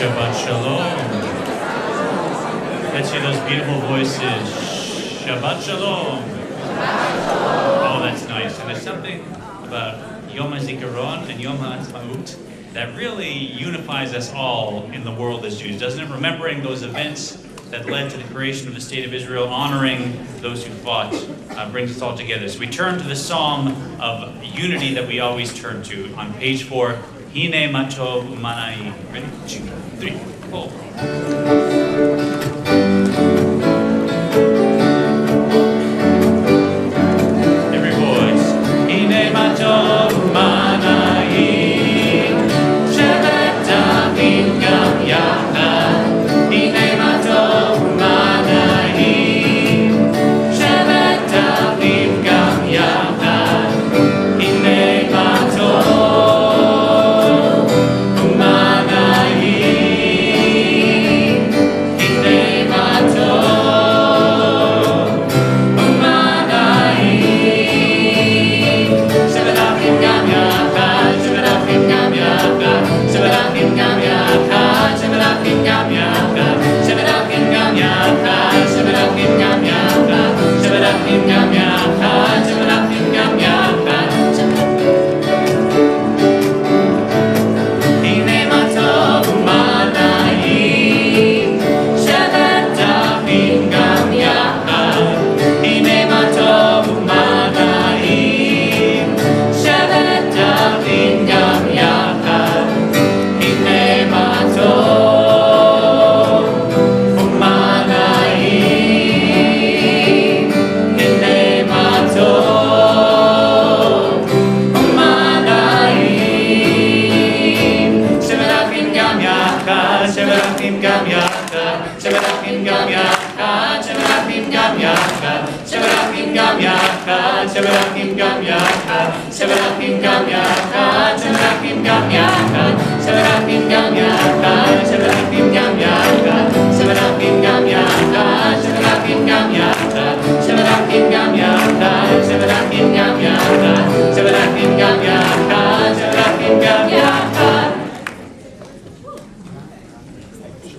Shabbat Shalom. Let's hear those beautiful voices. Shabbat Shalom. Oh, that's nice. And there's something about Yom HaZikaron and Yom HaAtzmaut that really unifies us all in the world as Jews, doesn't it? Remembering those events that led to the creation of the State of Israel, honoring those who fought, brings us all together. So we turn to the Psalm of unity that we always turn to on page 4. Hine matov umanai. Ready? 2, 3, 4. Every voice. Hine matov umanai. Shevet davim gam yachad. Hine matov umanai. Shevet davim gam yachad. Hine matov.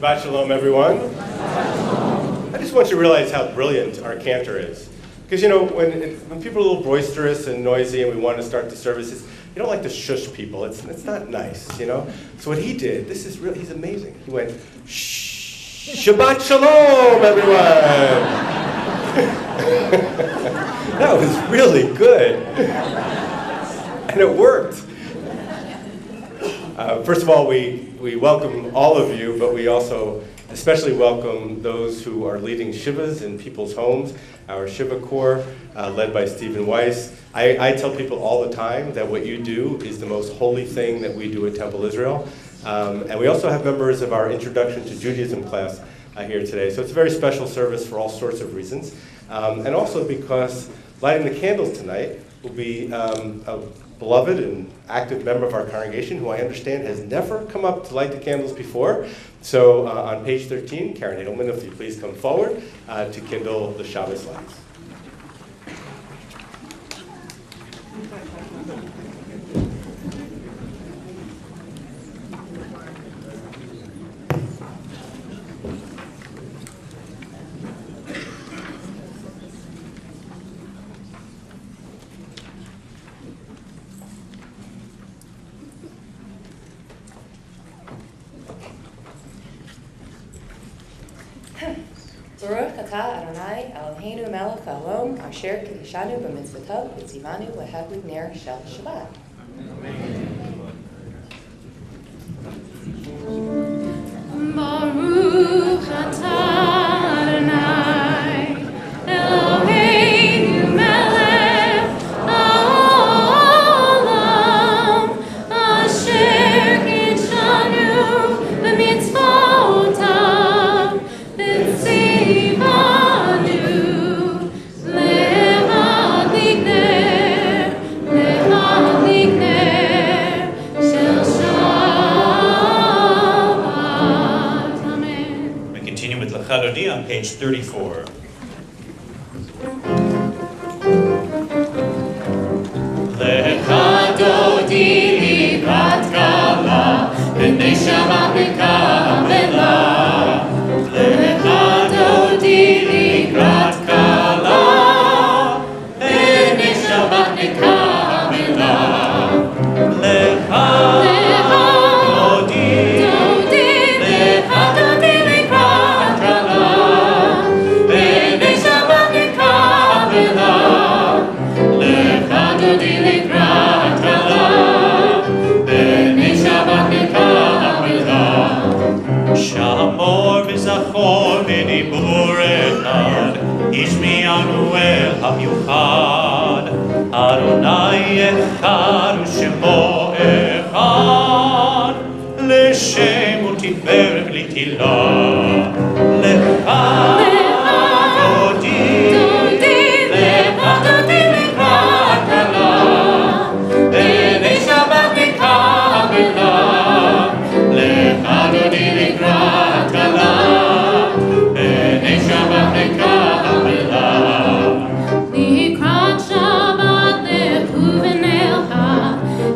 Shabbat Shalom, everyone. I just want you to realize how brilliant our cantor is. Because, you know, when people are a little boisterous and noisy and we want to start the services, you don't like to shush people. It's not nice, you know? So what he did, this is really, he's amazing. He went, shh, Shabbat Shalom, everyone. That was really good. And it worked. First of all, we welcome all of you, but we also especially welcome those who are leading Shivas in people's homes, our Shiva Corps, led by Stephen Weiss. I tell people all the time that what you do is the most holy thing that we do at Temple Israel. And we also have members of our Introduction to Judaism class here today. So it's a very special service for all sorts of reasons. And also because lighting the candles tonight will be a beloved and active member of our congregation who I understand has never come up to light the candles before. So on page 13, Karen Edelman, if you please come forward to kindle the Shabbos lights. Baruch atah Adonai Eloheinu melech haolam asher kiddushanu b'mitzvotav v'tzivanu l'hadlik ner shel Shabbat. Baruch atah Adonai Eloheinu melech haolam asher kiddushanu b'mitzvotav v'tzivanu l'hadlik ner shel Shabbat. Amen. We continue with L'Chadodi on page 34. L'Chadodi likrat kala b'nei Shabbat b'kala המיוחד, אדוני אחד ושמו אחד, לשם ותפארת לתהילה. לך דודי, לך דודי לקראת כלה, בני שבת נקבלה. לך דודי לקראת כלה, בני שבת נקבלה. לקראת שבת לכוון אלך,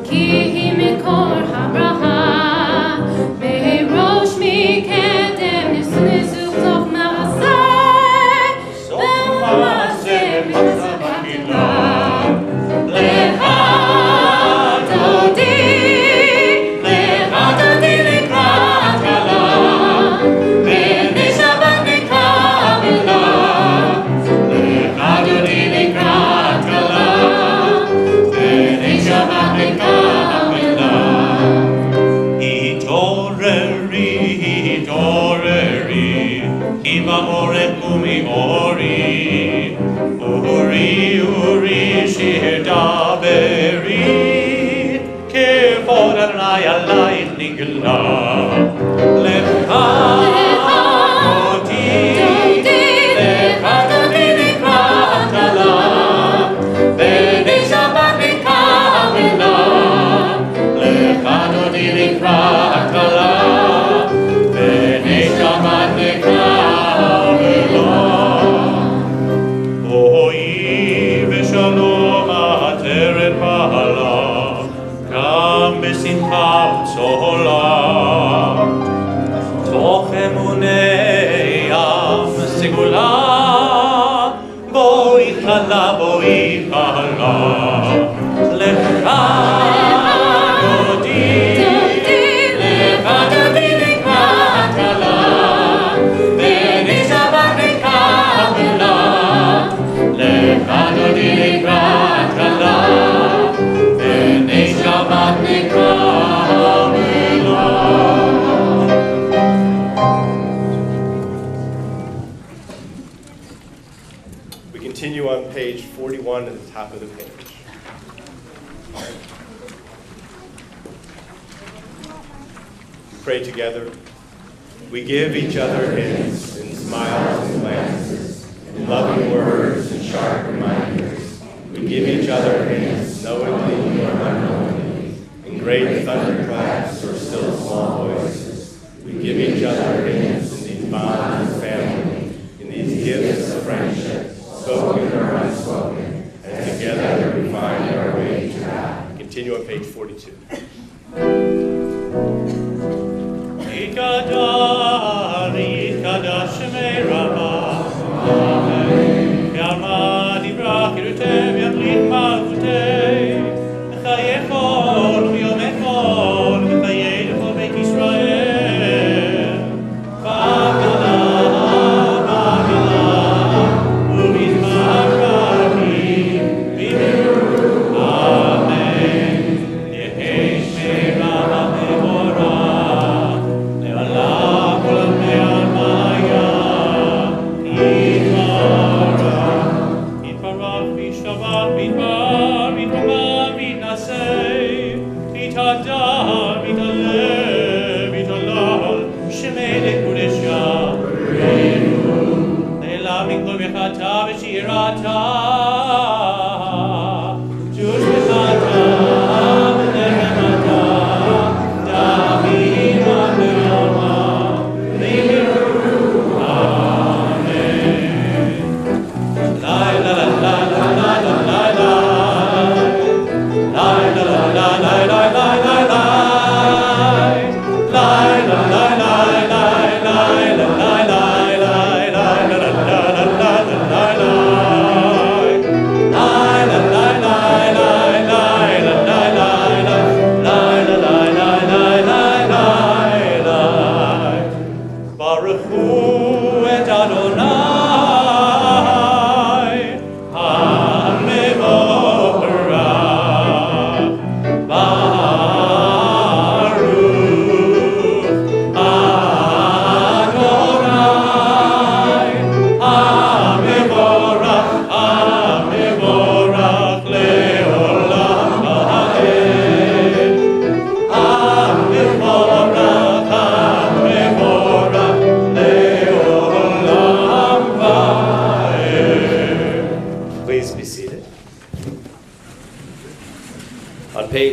כי היא מקור הברכה. מראש מקדם ניסו סוף מעשה, סוף מעשה במצב המילה. לך דודי, לך דודי לקראת כלה, בני שבת נקבלה. לך דודי לקראת כלה, בני שבת נקבלה. התעוררי, התעוררי, כי באורך ומאורי, אורי, אורי, שיר דברי, כבוד אדוני עלייך נגלה. לך דודי, לך דודי לקראת כלה, בני שבת נקבלה. לך דודי לקראת כלה, בני שבת נקבלה. בואי בשלום עטרת בעלה, גם בשמחה וצהלה. תוך אמוני עם סגולה, בואי כלה, בואי כלה. לך דודי, לך דודי לקראת כלה, בני שבת נקבלה. לך דודי לקראת כלה, בני שבת נקבלה. We continue on page 41 at the top of the page. We pray together. We give each other hints in smiles and glances, in loving words and sharp reminders. We give each other hints knowingly or unknowingly, in great thunderclaps or still small voices. We give each other hints in these bonds of family, in these gifts of friendship, spoken or unspoken, and together we find our way to God. Continue on page 42. Ikada Shemei Rama, Amen. Yalma Dibra Kirutem Yamlit Malkutei, Chayechol Yomechol, Chayechol Beit Yisrael. Bagala, Bagala, Ubizmar Rabbi, Bibiru, Amen. Yehei Shemei Rama Mevorah, Le'alam Olam Me'almaya,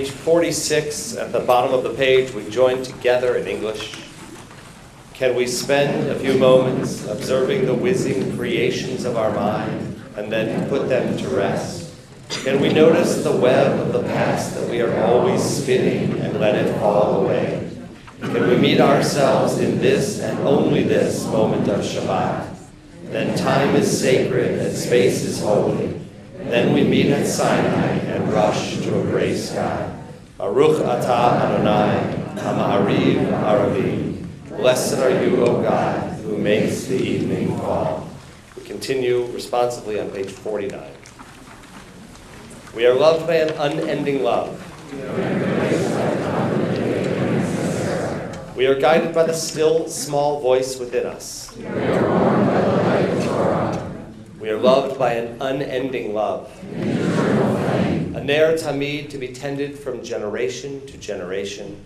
page 46, at the bottom of the page, we join together in English. Can we spend a few moments observing the whizzing creations of our mind and then put them to rest? Can we notice the web of the past that we are always spinning and let it fall away? Can we meet ourselves in this and only this moment of Shabbat? Then time is sacred and space is holy. Then we meet at Sinai and rush to a gray sky. Baruch atah Adonai, ha'ma'ariv ha'arabim. Blessed are you, O God, who makes the evening fall. We continue responsively on page 49. We are loved by an unending love. We are guided by the still, small voice within us. We are loved by an unending love. A ner tamid to be tended from generation to generation.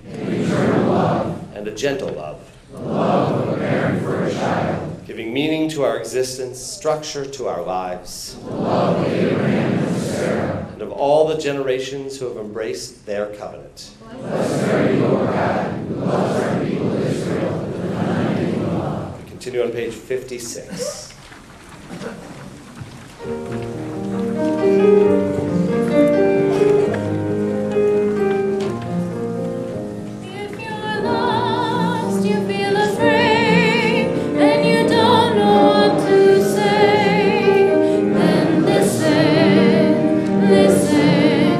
And a gentle love. The love of a parent for a child. Giving meaning to our existence, structure to our lives. The love of Abraham and Sarah. And of all the generations who have embraced their covenant. Blessed are you, Lord God, who loves our people Israel with an unending love. We continue on page 56. If you're lost, you feel afraid, and you don't know what to say, then listen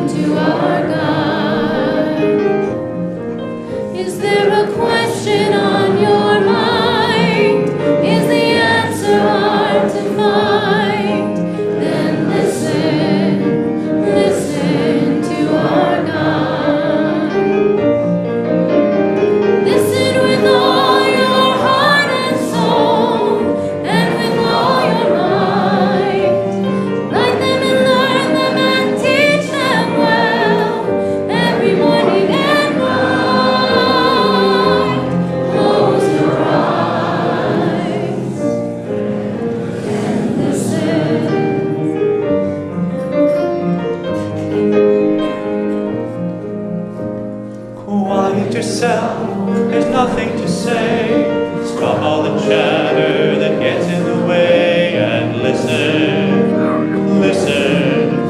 to our God. Is there a question on your mind? Is the answer hard to find? Then listen to our God. Listen with all your heart and soul, and with all your might. Write them and learn them and teach them well, every morning and night. Close your eyes and listen. Quiet yourself, there's nothing to say. Stop all the chatter that gets in the way and listen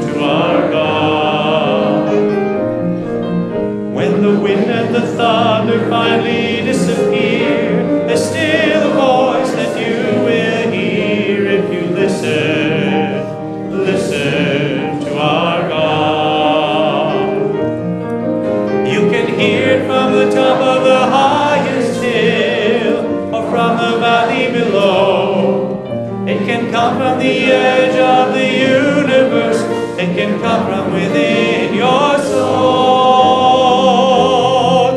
to our God. When the wind and the thunder finally disappear, there's still a voice that you will hear if you listen to our God. You can hear it from the top of the highest hill or from the valley below. It can come from the edge of the universe. It can come from within your soul.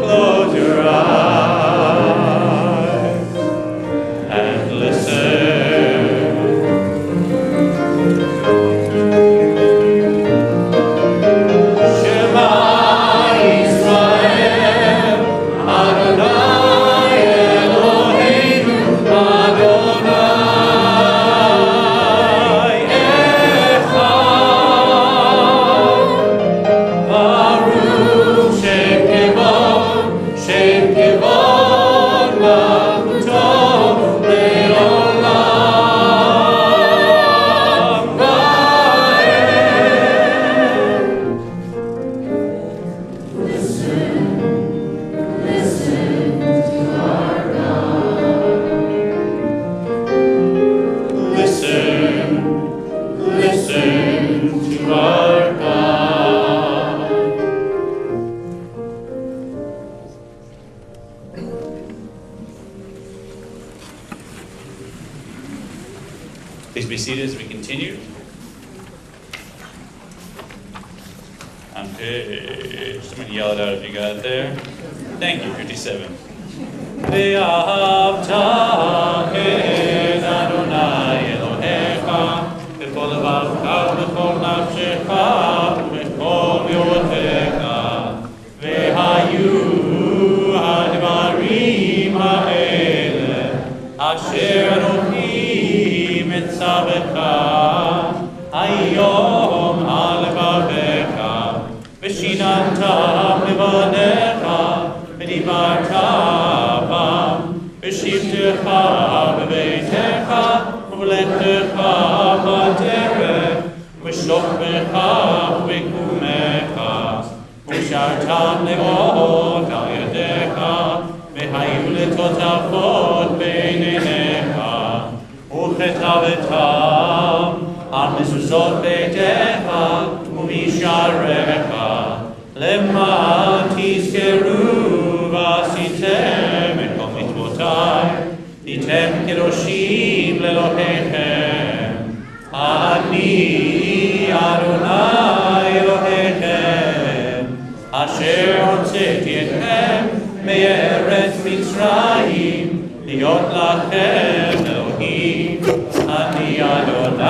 Close your eyes and listen. Please be seated as we continue. On page, someone yell it out if you got it there. Thank you, 57. Ve'ahavta et Adonai Elohecha b'kol levavecha v'kol nafshecha v'kol me'otecha ve'hayu hadvarim ha'eleh asher Elohim etzavecha hayom al levavecha v'shinata ודיברת בם, ושבתך בביתך, ובלכתך בדרך, ושוכבך ובקומך, ושרתם לאות על ידיך, והיו לטוטפות בין עיניך, וכתבתם על מזוזות ביתך ובשעריך, למען תזכרו ועשיתם את כל מצוותיי, הייתם קדושים לאלוהיכם. אני אדוני אלוהיכם, אשר הוצאתי אתכם מארץ מצרים, להיות לכם אלוהים. אני אדוני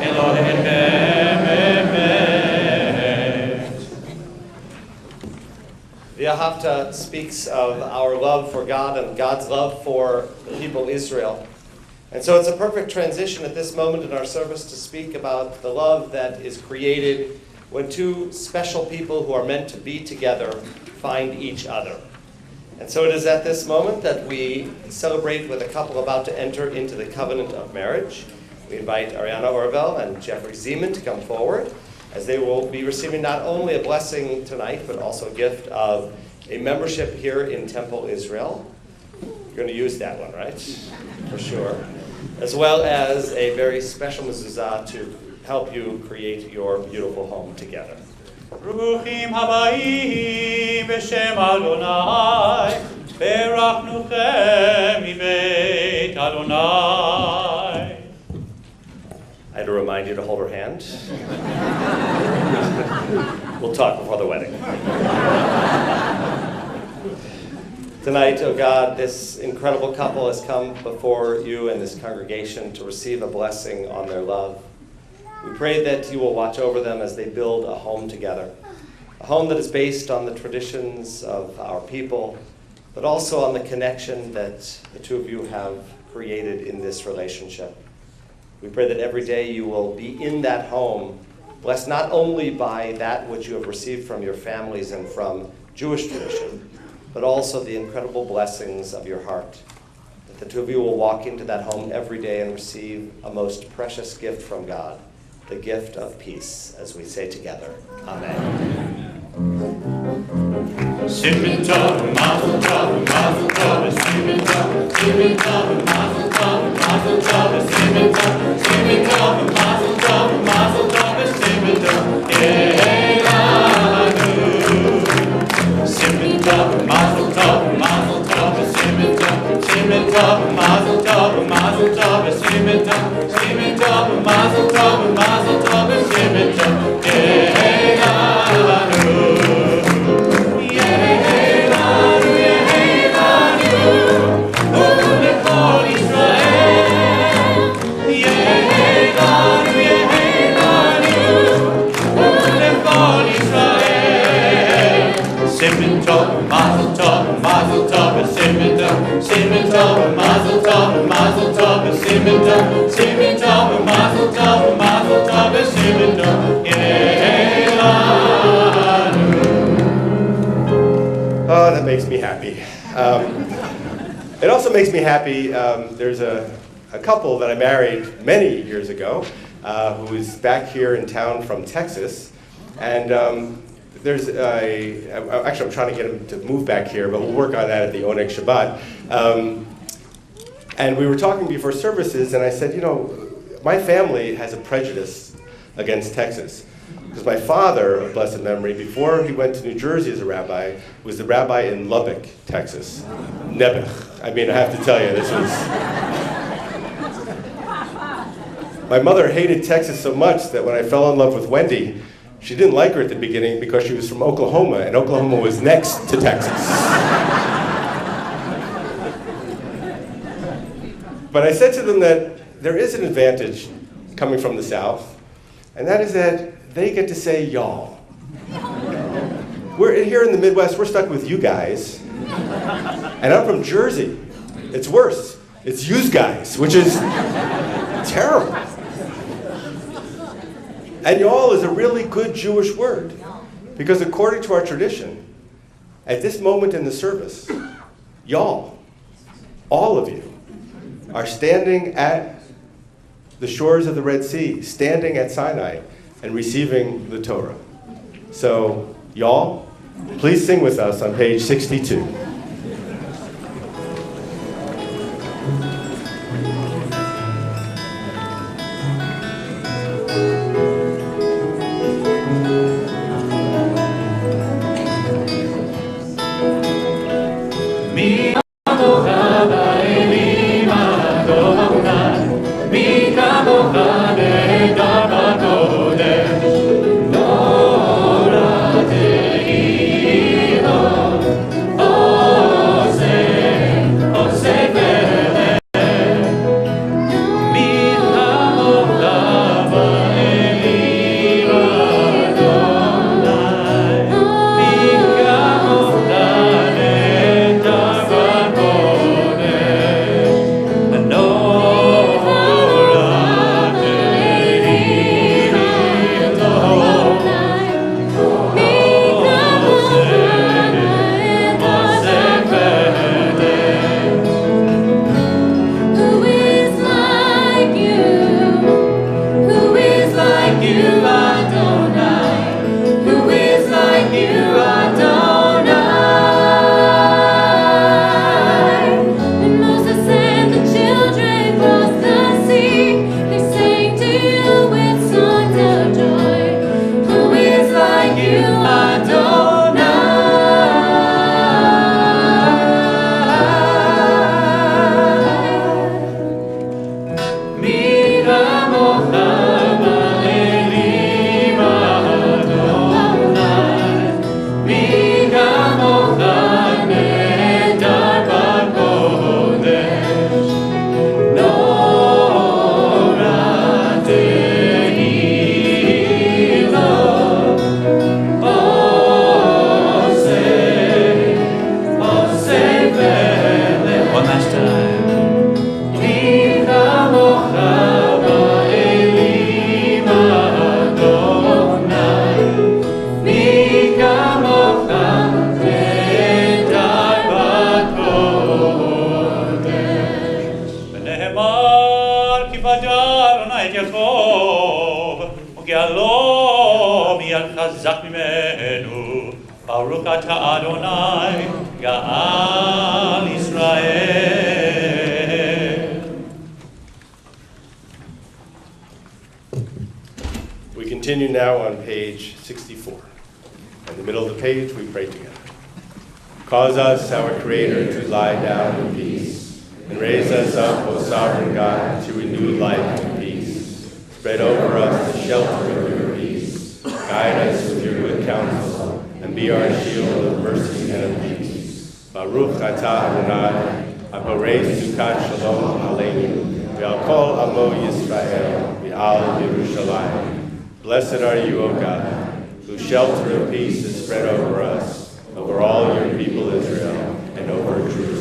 אלוהיכם אמת. The Ahavta speaks of our love for God and God's love for the people Israel. And so it's a perfect transition at this moment in our service to speak about the love that is created when two special people who are meant to be together find each other. And so it is at this moment that we celebrate with a couple about to enter into the covenant of marriage. We invite Ariana Orvel and Jeffrey Zeman to come forward, as they will be receiving not only a blessing tonight, but also a gift of a membership here in Temple Israel. You're going to use that one, right? For sure. As well as a very special mezuzah to help you create your beautiful home together. ברוכים הבאים בשם אדוני, ברכנוכם מבית אדוני. I had to remind you to hold her hand. We'll talk before the wedding. Tonight, oh God, this incredible couple has come before you and this congregation to receive a blessing on their love. We pray that you will watch over them as they build a home together, a home that is based on the traditions of our people, but also on the connection that the two of you have created in this relationship. We pray that every day you will be in that home, blessed not only by that which you have received from your families and from Jewish tradition, but also the incredible blessings of your heart. That the two of you will walk into that home every day and receive a most precious gift from God, the gift of peace, as we say together, Amen. Simmen tov, mazel tov, simmen tov, simmen tov, mazel tov, simmen tov, simmen tov, mazel tov, simmen tov, Elanu. Simmen tov, mazel tov, simmen tov, simmen tov, mazel tov, simmen tov, simmen tov, mazel tov, simmen tov, Elanu. Simmen tov, mazel tov, simmen tov, simmen tov, mazel tov, simmen tov, simmen tov, mazel tov, simmen tov, Elanu. Oh, that makes me happy. It also makes me happy, there's a couple that I married many years ago who is back here in town from Texas. And actually I'm trying to get him to move back here, but we'll work on that at the Oneg Shabbat. And we were talking before services, and I said, you know, my family has a prejudice against Texas. Because my father, of blessed memory, before he went to New Jersey as a rabbi, was the rabbi in Lubbock, Texas. Nebuch. I mean, I have to tell you, this was... My mother hated Texas so much that when I fell in love with Wendy, she didn't like her at the beginning because she was from Oklahoma, and Oklahoma was next to Texas. But I said to them that there is an advantage coming from the South, and that is that they get to say y'all. We're here in the Midwest, we're stuck with you guys. And I'm from Jersey. It's worse. It's yous guys, which is terrible. And y'all is a really good Jewish word, because according to our tradition, At this moment in the service, y'all, all of you, are standing at the shores of the Red Sea, standing at Sinai, and receiving the Torah. So, y'all, please sing with us on page 62. Baruch atah Adonai, Ga'al Israel. We continue now on page 64. In the middle of the page, we pray together. Cause us, our Creator, to lie down in peace, and raise us up, O sovereign God, to renewed life and peace. Spread over us the shelter of your peace. Guide us with your good counsel, and be our shield of mercy and of peace. Baruch atah Adonai, haborei sukat shalom aleinu, ve'al amo Yisrael, ve'al Yerushalayim. Blessed are you, O God, whose shelter of peace is spread over us, over all your people Israel, and over Jerusalem.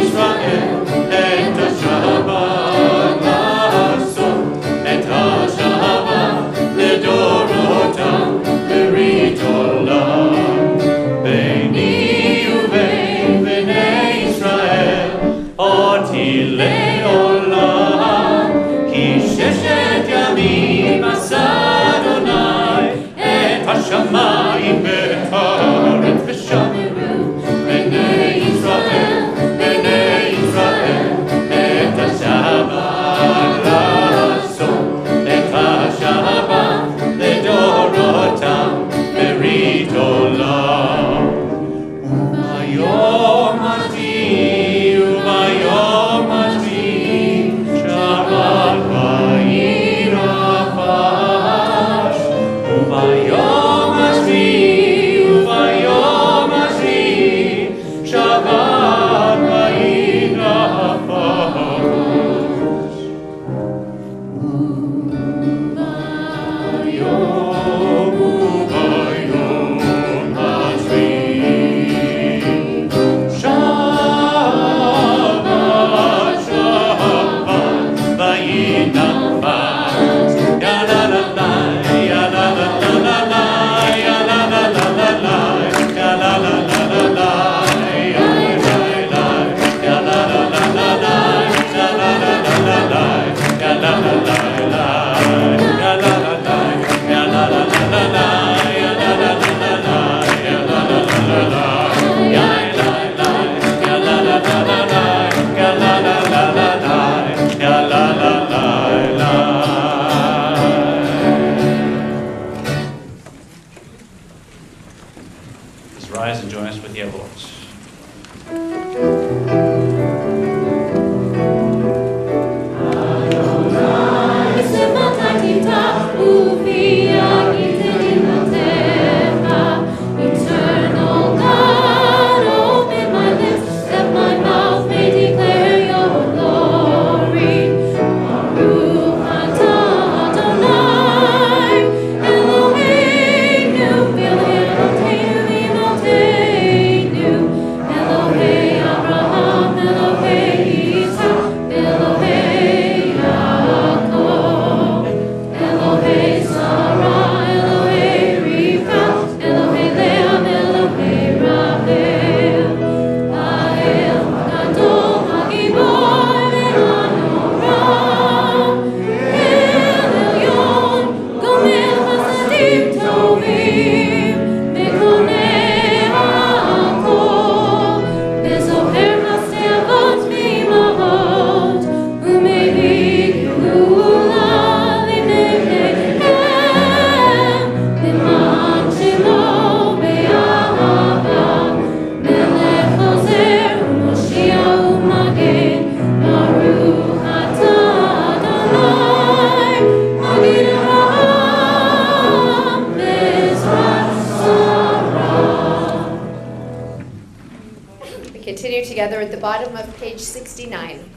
Israel, continue together at the bottom of page 69.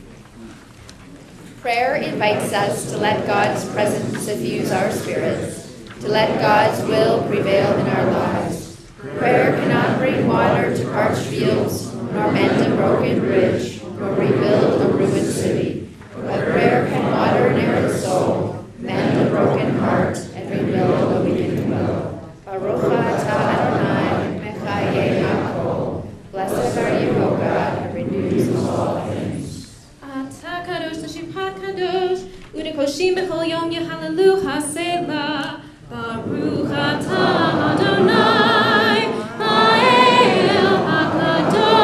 Prayer invites us to let God's presence suffuse our spirits, to let God's will prevail in our lives. Prayer cannot bring water to parched fields, nor mend a broken bridge, nor rebuild a ruined city. But prayer can water an arid soul, mend a broken heart, and rebuild a weakened will. Baruch atah Adonai, mechaye hakol. Blessed are you, O God, who renews all things. Ata kadosh l'shivhat kadosh, u'nekoshim b'chol yom yehalleluha selah. Baruch atah Adonai, ha'el hakadosh.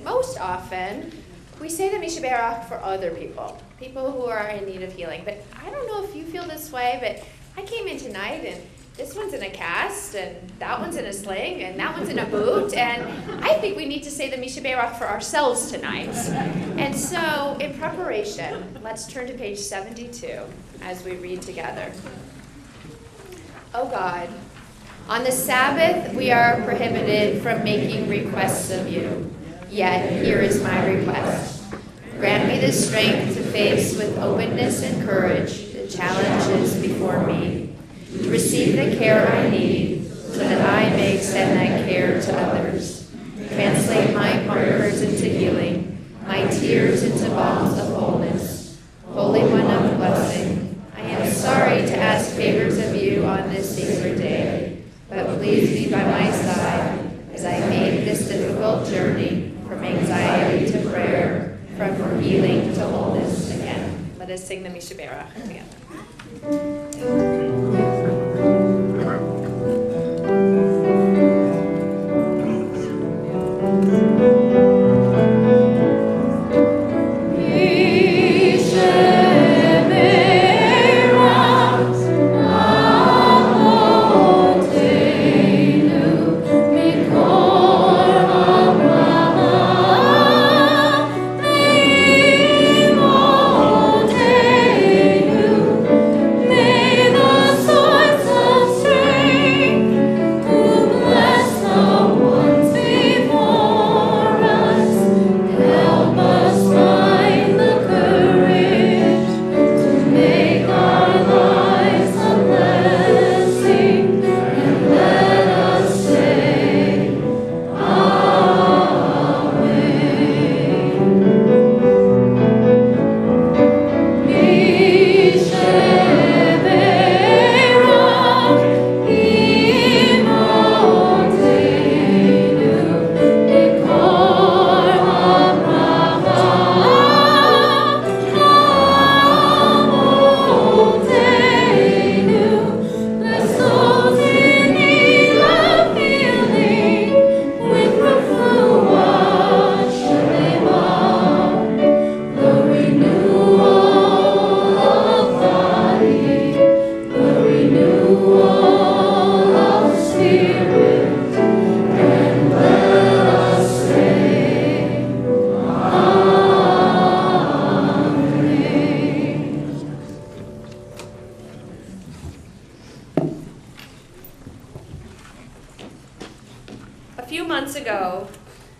Most often, we say the Mishaberach for other people who are in need of healing. But I don't know if you feel this way, but I came in tonight and this one's in a cast, and that one's in a sling, and that one's in a boot, and I think we need to say the Mishaberach for ourselves tonight. And so, in preparation, let's turn to page 72 as we read together. Oh God, on the Sabbath we are prohibited from making requests of you. Yet here is my request. Grant me the strength to face with openness and courage the challenges before me, to receive the care I need so that I may extend that care to others. Translate my words into healing, my tears into balms of wholeness. Holy One of blessing, I am sorry to ask favors of you on this sacred day, but please be by my side as I make this difficult journey from anxiety to prayer, from healing to wholeness again. Let us sing the Mishaberach together. Oh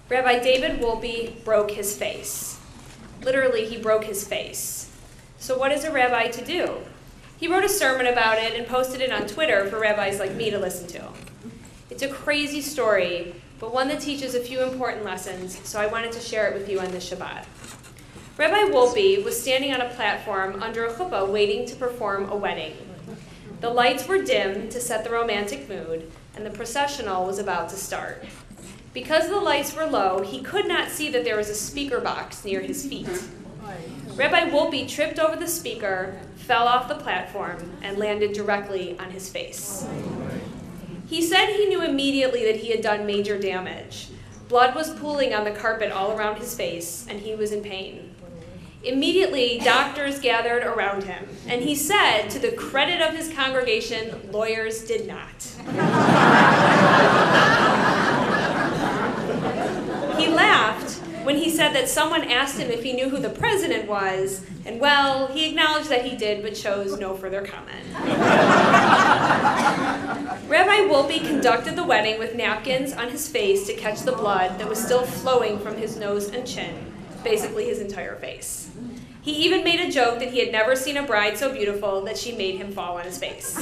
Rabbi David Wolpe broke his face. Literally, he broke his face. So what is a rabbi to do? He wrote a sermon about it and posted it on Twitter for rabbis like me to listen to. It's a crazy story, but one that teaches a few important lessons, so I wanted to share it with you on this Shabbat. Rabbi Wolpe was standing on a platform under a chuppah waiting to perform a wedding. The lights were dim to set the romantic mood, and the processional was about to start. Because the lights were low, he could not see that there was a speaker box near his feet. Rabbi Wolpe tripped over the speaker, fell off the platform, and landed directly on his face. He said he knew immediately that he had done major damage. Blood was pooling on the carpet all around his face, and he was in pain. Immediately, doctors gathered around him, and he said, to the credit of his congregation, lawyers did not. He laughed when he said that someone asked him if he knew who the president was, and well, he acknowledged that he did, but chose no further comment. Rabbi Wolpe conducted the wedding with napkins on his face to catch the blood that was still flowing from his nose and chin, basically his entire face. He even made a joke that he had never seen a bride so beautiful that she made him fall on his face.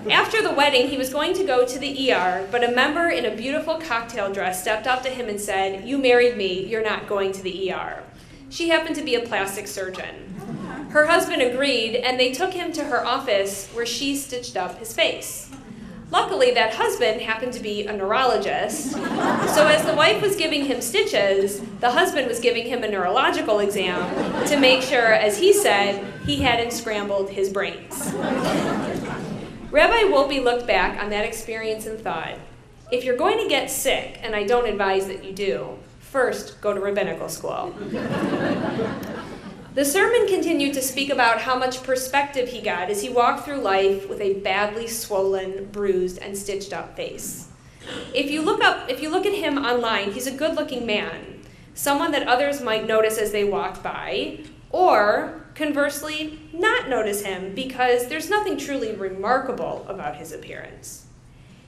After the wedding, he was going to go to the ER, but a member in a beautiful cocktail dress stepped up to him and said, "You married me, you're not going to the ER." She happened to be a plastic surgeon. Her husband agreed, and they took him to her office where she stitched up his face. Luckily, that husband happened to be a neurologist, so as the wife was giving him stitches, the husband was giving him a neurological exam to make sure, as he said, he hadn't scrambled his brains. Rabbi Wolpe looked back on that experience and thought, if you're going to get sick, and I don't advise that you do, first go to rabbinical school. The sermon continued to speak about how much perspective he got as he walked through life with a badly swollen, bruised, and stitched up face. If you look at him online, he's a good-looking man, someone that others might notice as they walk by, or conversely, not notice him because there's nothing truly remarkable about his appearance.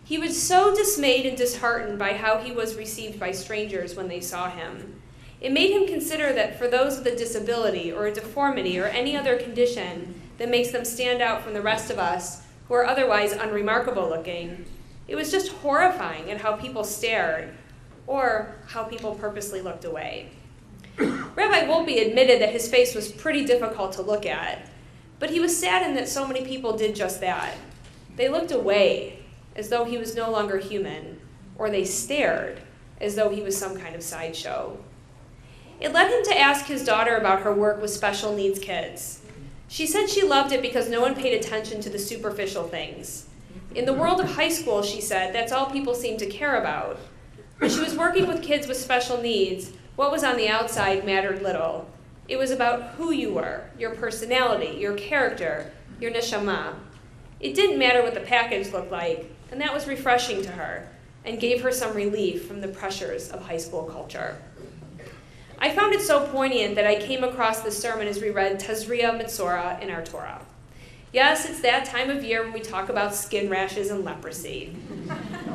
He was so dismayed and disheartened by how he was received by strangers when they saw him. It made him consider that for those with a disability or a deformity or any other condition that makes them stand out from the rest of us who are otherwise unremarkable looking, it was just horrifying at how people stared or how people purposely looked away. Rabbi Wolpe admitted that his face was pretty difficult to look at, but he was saddened that so many people did just that. They looked away as though he was no longer human, or they stared as though he was some kind of sideshow. It led him to ask his daughter about her work with special needs kids. She said she loved it because no one paid attention to the superficial things. In the world of high school, she said, that's all people seem to care about. When she was working with kids with special needs, what was on the outside mattered little. It was about who you were, your personality, your character, your neshama. It didn't matter what the package looked like, and that was refreshing to her and gave her some relief from the pressures of high school culture. I found it so poignant that I came across this sermon as we read Tazria Mitzorah in our Torah. Yes, it's that time of year when we talk about skin rashes and leprosy.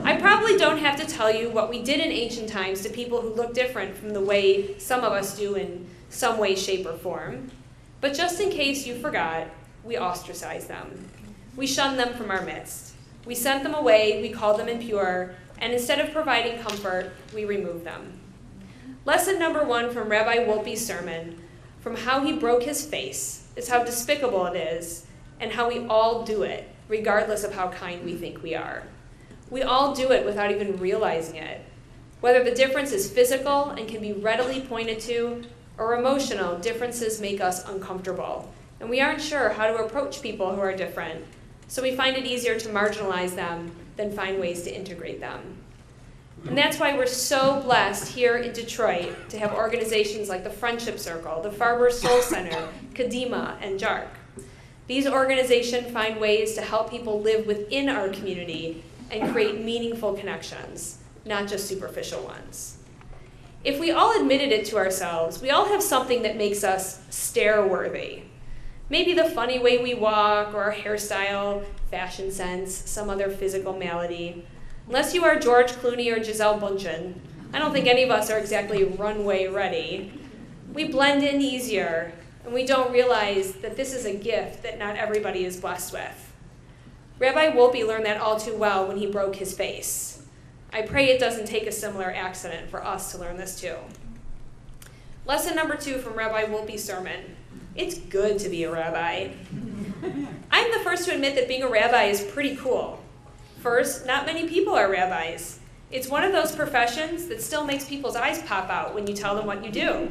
I probably don't have to tell you what we did in ancient times to people who look different from the way some of us do in some way, shape, or form. But just in case you forgot, we ostracized them. We shunned them from our midst. We sent them away, we called them impure, and instead of providing comfort, we removed them. Lesson number 1 from Rabbi Wolpe's sermon, from how he broke his face, is how despicable it is, and how we all do it, regardless of how kind we think we are. We all do it without even realizing it. Whether the difference is physical and can be readily pointed to, or emotional, differences make us uncomfortable, and we aren't sure how to approach people who are different, so we find it easier to marginalize them than find ways to integrate them. And that's why we're so blessed here in Detroit to have organizations like the Friendship Circle, the Farber Soul Center, Kadima, and JARC. These organizations find ways to help people live within our community and create meaningful connections, not just superficial ones. If we all admitted it to ourselves, we all have something that makes us stare-worthy. Maybe the funny way we walk, or our hairstyle, fashion sense, some other physical malady. Unless you are George Clooney or Giselle Bundchen, I don't think any of us are exactly runway ready. We blend in easier, and we don't realize that this is a gift that not everybody is blessed with. Rabbi Wolpe learned that all too well when he broke his face. I pray it doesn't take a similar accident for us to learn this too. Lesson number 2 from Rabbi Wolpe's sermon. It's good to be a rabbi. I'm the first to admit that being a rabbi is pretty cool. First, not many people are rabbis. It's one of those professions that still makes people's eyes pop out when you tell them what you do.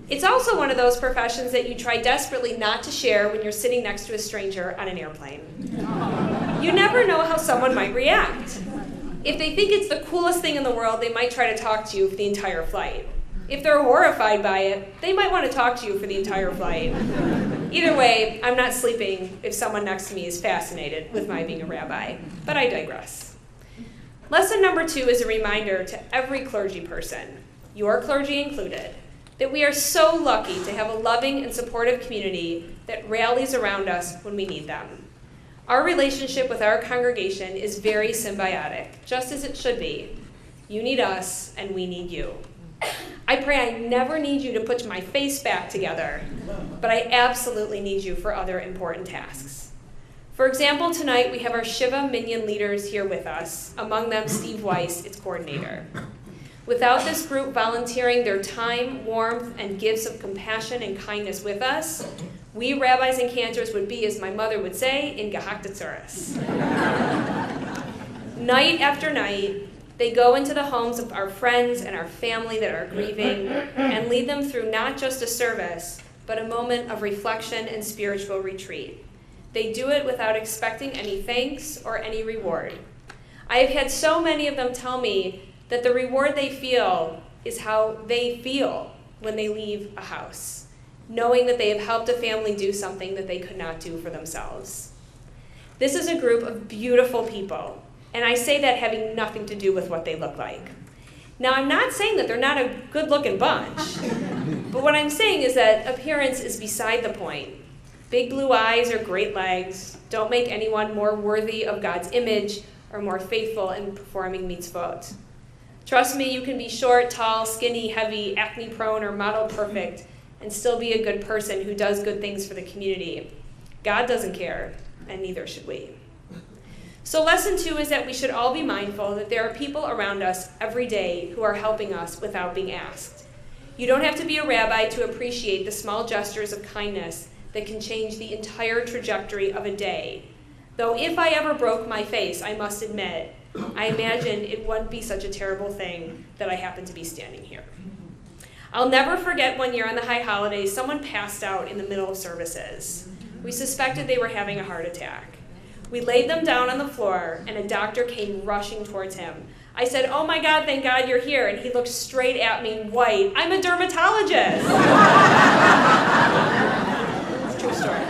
It's also one of those professions that you try desperately not to share when you're sitting next to a stranger on an airplane. You never know how someone might react. If they think it's the coolest thing in the world, they might try to talk to you for the entire flight. If they're horrified by it, they might want to talk to you for the entire flight. Either way, I'm not sleeping if someone next to me is fascinated with my being a rabbi, but I digress. Lesson number 2 is a reminder to every clergy person, your clergy included, that we are so lucky to have a loving and supportive community that rallies around us when we need them. Our relationship with our congregation is very symbiotic, just as it should be. You need us, and we need you. I pray I never need you to put my face back together, but I absolutely need you for other important tasks. For example, tonight we have our Shiva Minyan leaders here with us, among them Steve Weiss, its coordinator. Without this group volunteering their time, warmth, and gifts of compassion and kindness with us, we rabbis and cantors would be, as my mother would say, in Gehaktatsuras. Night after night, they go into the homes of our friends and our family that are grieving and lead them through not just a service, but a moment of reflection and spiritual retreat. They do it without expecting any thanks or any reward. I have had so many of them tell me that the reward they feel is how they feel when they leave a house, knowing that they have helped a family do something that they could not do for themselves. This is a group of beautiful people, and I say that having nothing to do with what they look like. Now, I'm not saying that they're not a good-looking bunch, but what I'm saying is that appearance is beside the point. Big blue eyes or great legs don't make anyone more worthy of God's image or more faithful in performing mitzvot. Trust me, you can be short, tall, skinny, heavy, acne-prone, or model-perfect, and still be a good person who does good things for the community. God doesn't care, and neither should we. So lesson 2 is that we should all be mindful that there are people around us every day who are helping us without being asked. You don't have to be a rabbi to appreciate the small gestures of kindness that can change the entire trajectory of a day. Though if I ever broke my face, I must admit, I imagine it wouldn't be such a terrible thing that I happen to be standing here. I'll never forget one year on the high holidays, someone passed out in the middle of services. We suspected they were having a heart attack. We laid them down on the floor, and a doctor came rushing towards him. I said, "Oh my God, thank God you're here." And he looked straight at me, white. "I'm a dermatologist." It's a true story.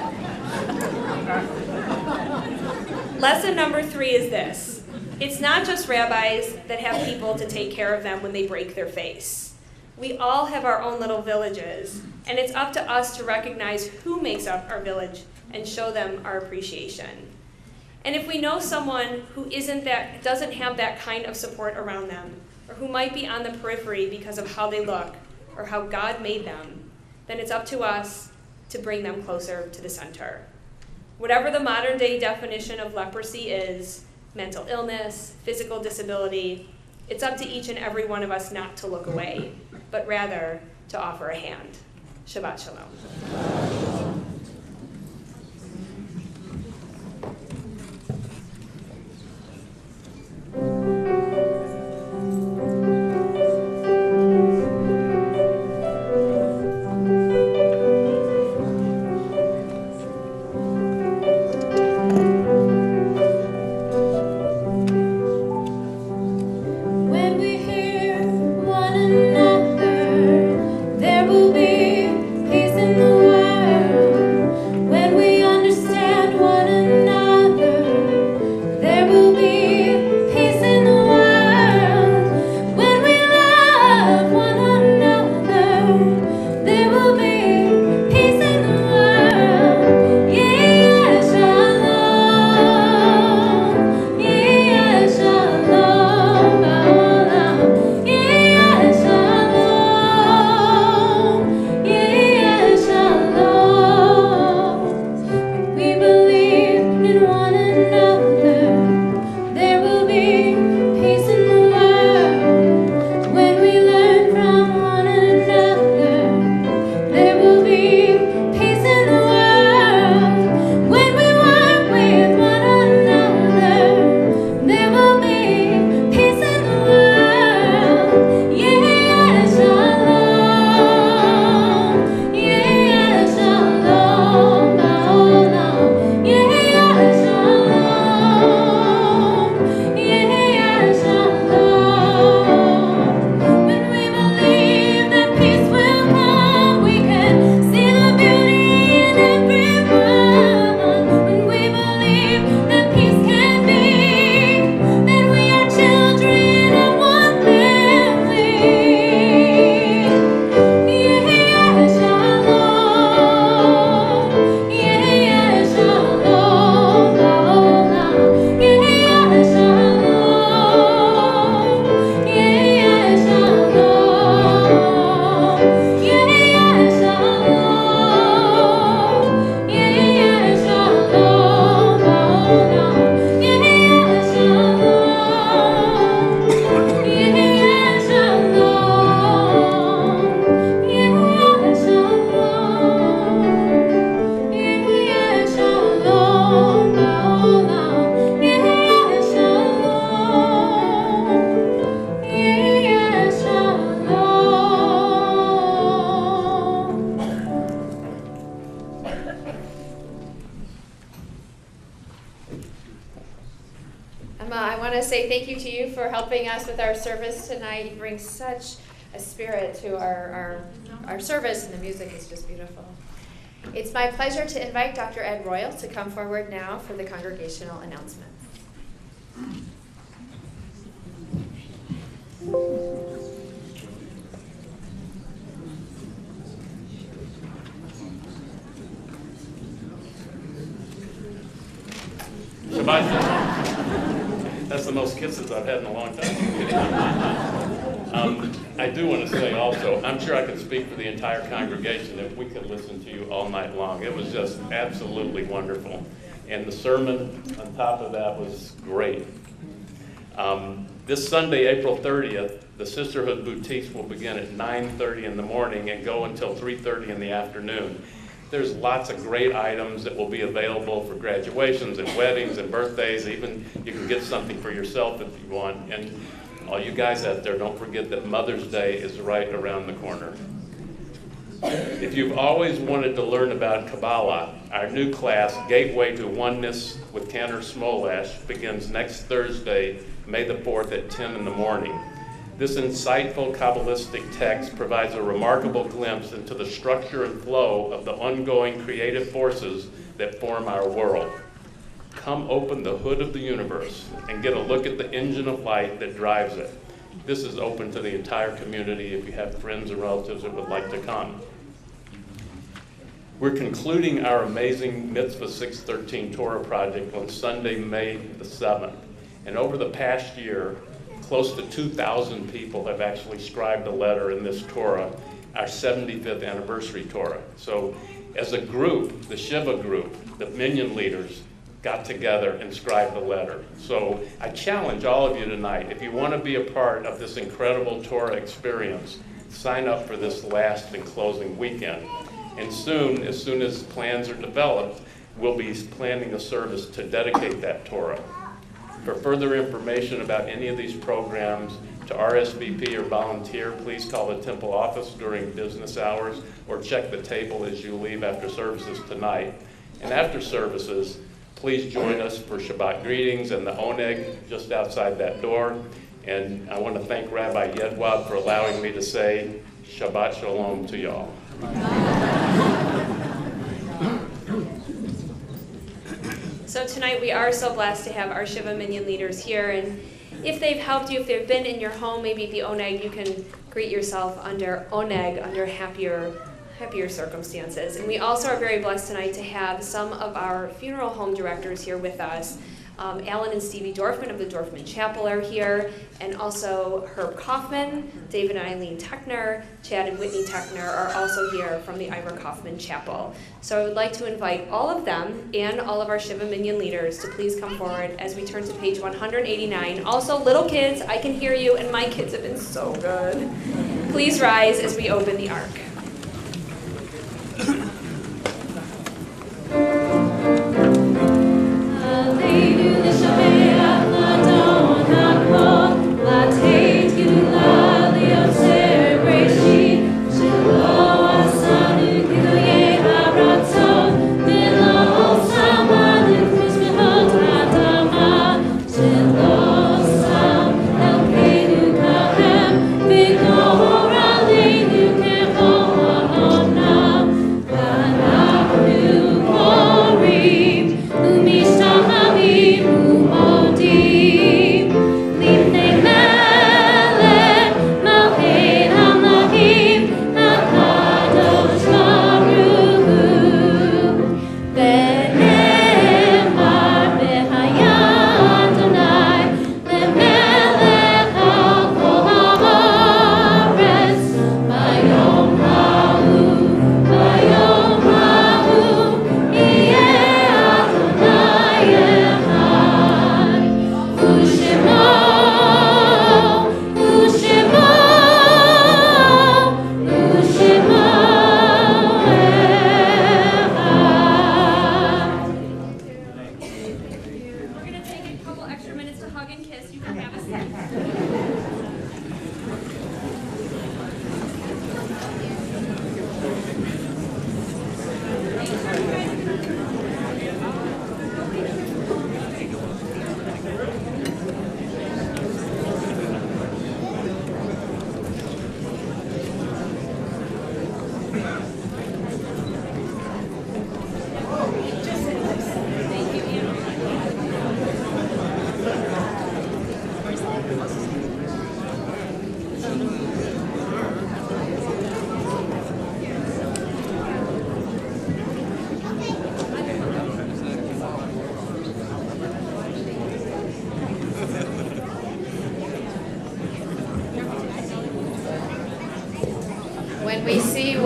Lesson number 3 is this. It's not just rabbis that have people to take care of them when they break their face. We all have our own little villages, and it's up to us to recognize who makes up our village and show them our appreciation. And if we know someone who doesn't have that kind of support around them, or who might be on the periphery because of how they look or how God made them, then it's up to us to bring them closer to the center. Whatever the modern day definition of leprosy is, mental illness, physical disability, it's up to each and every one of us not to look away, but rather to offer a hand. Shabbat Shalom. When we hear one another, there will be peace in the world. want to say thank you to you for helping us with our service tonight. You bring such a spirit to our service, and the music is just beautiful. It's my pleasure to invite Dr. Ed Royal to come forward now for the congregational announcement. Shabbat shalom. That's the most kisses I've had in a long time. I do want to say also, I'm sure I could speak for the entire congregation if we could listen to you all night long. It was just absolutely wonderful. And the sermon on top of that was great. This Sunday, April 30th, the Sisterhood Boutiques will begin at 9:30 in the morning and go until 3:30 in the afternoon. There's lots of great items that will be available for graduations and weddings and birthdays. Even you can get something for yourself if you want. And all you guys out there, don't forget that Mother's Day is right around the corner. If you've always wanted to learn about Kabbalah, our new class, Gateway to Oneness with Tanner Smolash, begins next Thursday, May the 4th at 10 in the morning. This insightful Kabbalistic text provides a remarkable glimpse into the structure and flow of the ongoing creative forces that form our world. Come open the hood of the universe and get a look at the engine of light that drives it. This is open to the entire community if you have friends or relatives that would like to come. We're concluding our amazing Mitzvah 613 Torah project on Sunday, May the 7th. And over the past year, close to 2,000 people have actually scribed a letter in this Torah, our 75th anniversary Torah. So as a group, the Shiva group, the Minyan leaders, got together and scribed a letter. So I challenge all of you tonight, if you want to be a part of this incredible Torah experience, sign up for this last and closing weekend. And soon as plans are developed, we'll be planning a service to dedicate that Torah. For further information about any of these programs, to RSVP or volunteer, please call the temple office during business hours or check the table as you leave after services tonight. And after services, please join us for Shabbat greetings and the oneg just outside that door. And I want to thank Rabbi Yedwab for allowing me to say Shabbat Shalom to y'all. So tonight we are so blessed to have our Shiva Minyan leaders here, and if they've helped you, if they've been in your home, maybe at the oneg, you can greet yourself under oneg, under happier circumstances. And we also are very blessed tonight to have some of our funeral home directors here with us. Alan and Stevie Dorfman of the Dorfman Chapel are here, and also Herb Kaufman, David and Eileen Techner, Chad and Whitney Techner are also here from the Ira Kaufman Chapel. So I would like to invite all of them and all of our Shiva Minyan leaders to please come forward as we turn to page 189. Also, little kids, I can hear you, and my kids have been so good. Please rise as we open the ark. Victor, Alleluia,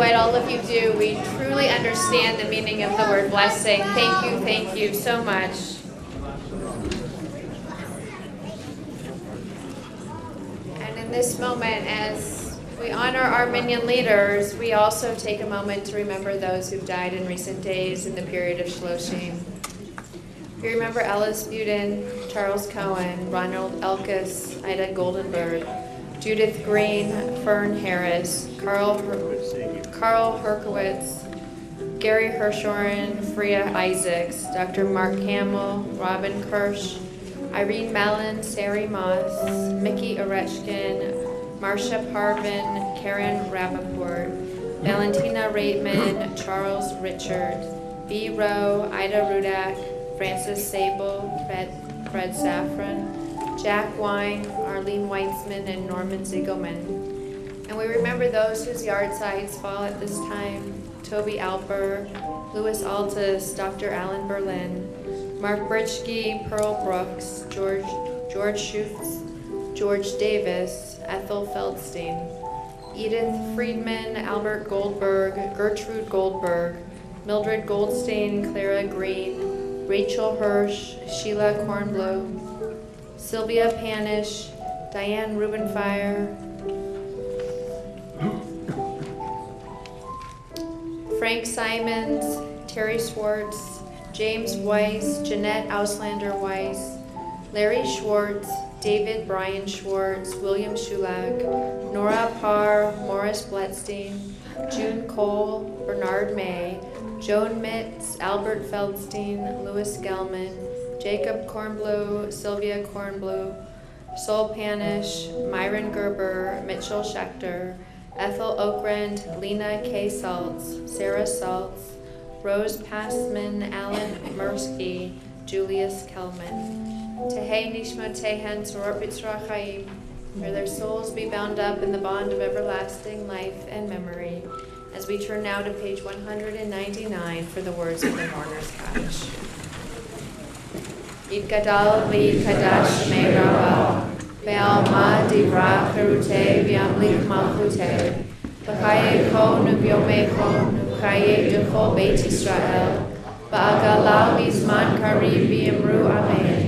what all of you do. We truly understand the meaning of the word blessing. Thank you so much. And in this moment, as we honor our Minyan leaders, we also take a moment to remember those who've died in recent days in the period of Shloshim. We remember Ellis Buden, Charles Cohen, Ronald Elkis, Ida Goldenberg, Judith Green, Fern Harris, Carl Herkowitz, Gary Hirshorn, Freya Isaacs, Dr. Mark Hamill, Robin Kirsch, Irene Mellon, Sari Moss, Mickey Orechkin, Marcia Parvin, Karen Rappaport, Valentina Reitman, Charles Richard, B. Rowe, Ida Rudak, Francis Sable, Fred Safran, Jack Wine, Arlene Weitzman, and Norman Ziegelman. And we remember those whose yard sites fall at this time: Toby Alper, Louis Altus, Dr. Alan Berlin, Mark Britschke, Pearl Brooks, George Schutz, George Davis, Ethel Feldstein, Edith Friedman, Albert Goldberg, Gertrude Goldberg, Mildred Goldstein, Clara Green, Rachel Hirsch, Sheila Kornblow, Sylvia Panish, Diane Rubenfire, Frank Simons, Terry Schwartz, James Weiss, Jeanette Auslander Weiss, Larry Schwartz, David Brian Schwartz, William Schulak, Nora Parr, Morris Bletstein, June Cole, Bernard May, Joan Mitz, Albert Feldstein, Louis Gelman, Jacob Kornbluh, Sylvia Kornbluh, Sol Panish, Myron Gerber, Mitchell Schechter, Ethel Okrent, Lena K. Saltz, Sarah Saltz, Rose Passman, Alan Mursky, Julius Kelman. Tehei Nishmatehen Sorot B'Tzra Chaim. May their souls be bound up in the bond of everlasting life and memory. As we turn now to page 199 for the words of the mourner's couch. Yitgadal v'yitkadash shmei Rabbah, ve'alma divra cherutei v'yamlik malchutei, v'chaye kon u'byomei kon u'chaye d'chol Beit Yisrael, v'agala v'zman karib v'yimru amen.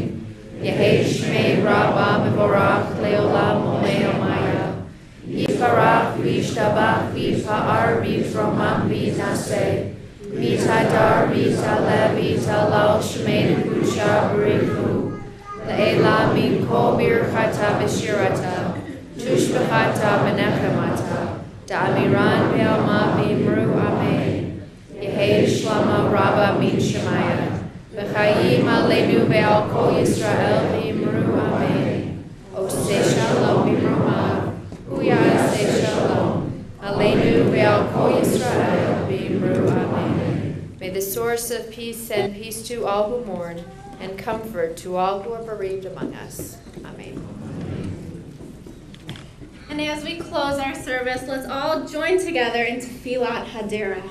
Yehei shmei Rabbah mevorach leolam u'me'omaya. Yifarach v'yishtabach v'yifa'ar v'yifromam v'yinaseh. V'yitadar v'yitaleh v'yitalal shmei nekudsha b'richu. Le'ela min kol birchata v'shirata. Tushbechata v'nechemata. Da'amiran ve'alma v'yimru amen. Yehei shlama Rabbah min Shemaya. V'chayim aleinu ve'al kol Yisrael v'yimru amen. Oseh shalom b'mromav. Uyaseh shalom. Aleinu ve'al kol Yisrael v'yimru amen. May the source of peace send peace to all who mourn and comfort to all who are bereaved among us. Amen. And as we close our service, let's all join together in Tefillat Hadera.